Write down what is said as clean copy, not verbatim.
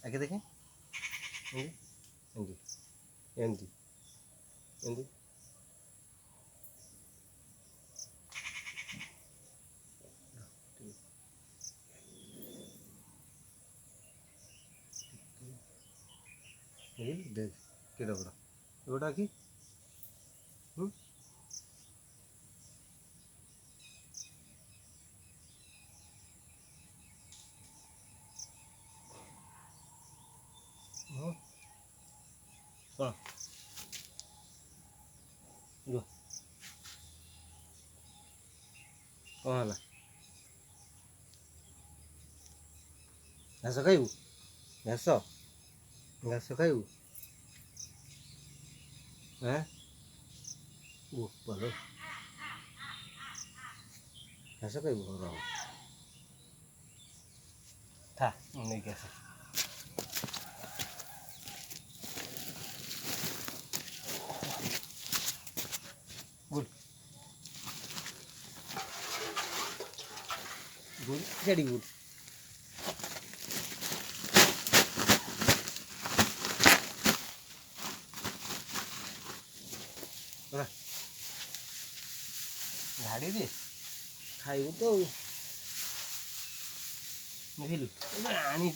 आगे देखें एमती एमती देख के बड़ा एगोटा कि कौन है घास खाइबू घास घास खाइबू हैं भल घास खाइबू रह था नहीं क्या गुड गुड वेरी गुड झाड़ी दे खाइबू तो बुझलु आनी